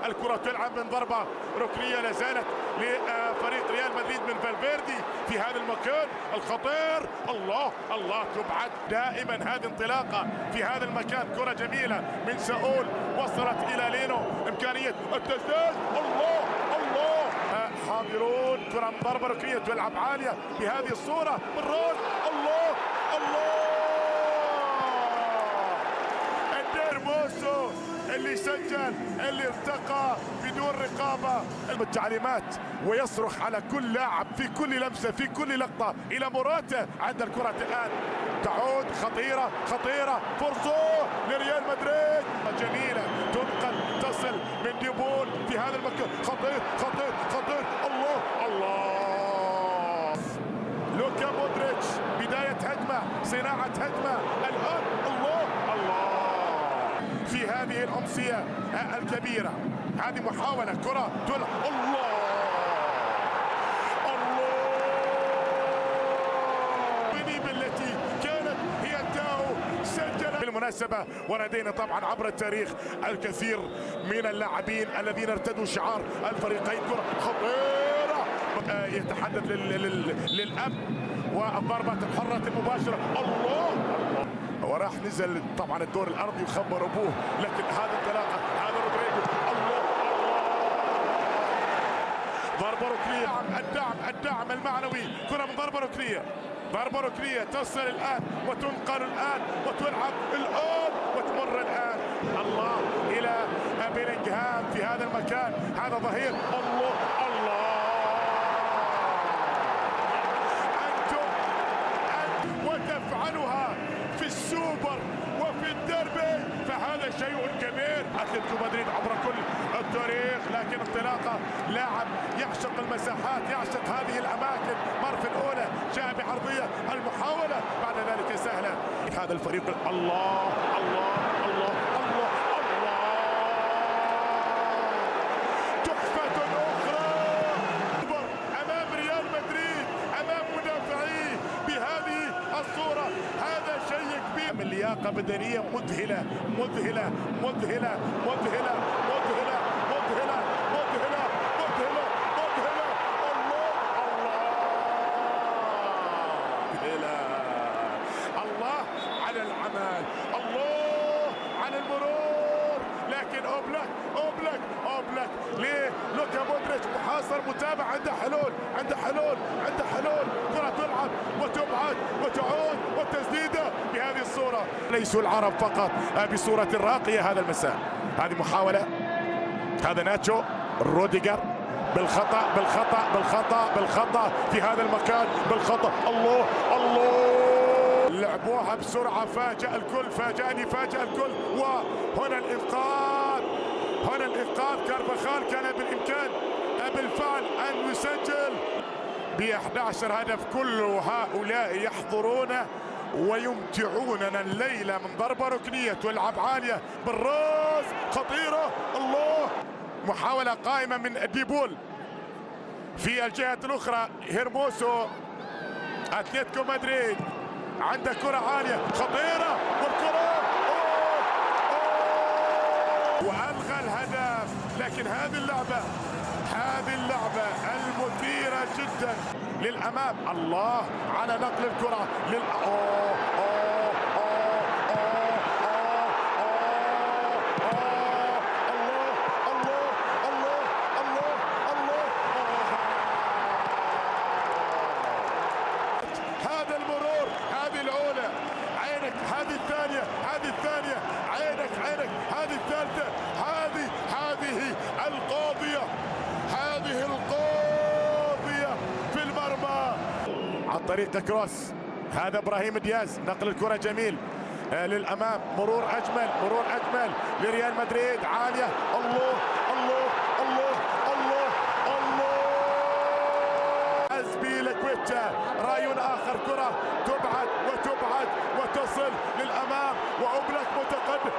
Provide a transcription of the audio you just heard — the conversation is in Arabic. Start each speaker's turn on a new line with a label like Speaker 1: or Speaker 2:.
Speaker 1: الكرة تلعب من ضربة ركنية لا زالت لفريق ريال مدريد من فالفيردي في هذا المكان الخطير. الله الله تبعد دائما هذه انطلاقة في هذا المكان. كرة جميلة من ساول وصلت إلى لينو، إمكانية التسديد. الله الله حاضرون. كرة من ضربة ركنية تلعب عالية بهذه الصورة بالراس. الله الله هيرموسو اللي سجل، اللي ارتقى بدون رقابة التعليمات ويصرخ على كل لاعب في كل لمسة في كل لقطة إلى موراتا. عند الكرة الآن تعود خطيرة خطيرة، فرصة لريال مدريد جميلة تنقل تصل من ديبول في هذا المكان. خطير خطير خطير. الله الله لوكا مودريتش بداية هجمة، صناعة هجمة الآن. الله الله في هذه الأمسية الكبيرة، هذه محاولة كرة تلعب. الله الله التي كانت هي تاو سجل بالمناسبة. ولدينا طبعا عبر التاريخ الكثير من اللاعبين الذين ارتدوا شعار الفريقين. كرة خطيرة يتحدث للأب والضربات الحرة المباشرة. الله وراح نزل طبعا الدور الارضي وخبر ابوه، لكن هذا انطلاقه، هذا رودريجو. الله ضربه ركنيه. الدعم المعنوي. كره من ضربه ركنيه، ضربه ركنيه تصل الان وتنقل الان وتلعب الان وتمر الان. الله الى بيلينغهام في هذا المكان، هذا ظهير. الله الله انتم وتفعلها في السوبر وفي الدربي، فهذا شيء كبير. اتلتيكو مدريد عبر كل التاريخ، لكن انطلاقه لاعب يعشق المساحات، يعشق هذه الاماكن. مر في الاولى جاء بعرضيه، المحاوله بعد ذلك سهله. هذا الفريق. الله الله الله الله الله تحفه اخرى امام ريال مدريد، امام مدافعيه بهذه الصوره. هذا شيء كبير من لياقه بدنيه مذهله مذهله مذهله مذهله مذهله مذهله مذهله مذهله مذهله. الله الله الله على العمل، الله على المرور. لكن اوبلاك اوبلاك اوبلاك ليه؟ لوكا مودريتش محاصر متابع، عنده حلول عنده حلول عنده حلول. كرة تلعب وتبعد وتعود والتسديدة بهذه الصورة. ليسوا العرب فقط بصورة راقية هذا المساء. هذه محاولة، هذا ناتشو روديجر بالخطأ بالخطأ بالخطأ بالخطأ في هذا المكان بالخطأ. الله الله لعبوها بسرعة، فاجأ الكل، فاجأني فاجأ الكل. وهنا الإنقاذ، هنا الإنقاذ. كارفاخال كان بالإمكان بالفعل أن يسجل ب11 هدف. كل هؤلاء يحضرون ويمتعوننا الليلة من ضربة ركنية تلعب عالية بالراس خطيرة. الله محاولة قائمة من ديبول في الجهة الأخرى. هيرموسو أتلتيكو مدريد عنده كرة عالية خطيرة والكرة وألغى الهدف. لكن هذه اللعبة المثيرة جدا للأمام. الله على نقل الكرة هذا المرور، هذه الأولى عينك، هذه الثانية، هذه الثانية عينك عينك، هذه الثالثة، هذه القاضية، هذه القاضية في المرمى عن طريق كروس. هذا ابراهيم دياز، نقل الكرة جميل للأمام، مرور أجمل، مرور أجمل لريال مدريد عالية. الله الله الله الله الله أزبيلكويتشا راي آخر. كرة تبعد وتبعد وتصل للأمام وأوبلاك متقدم.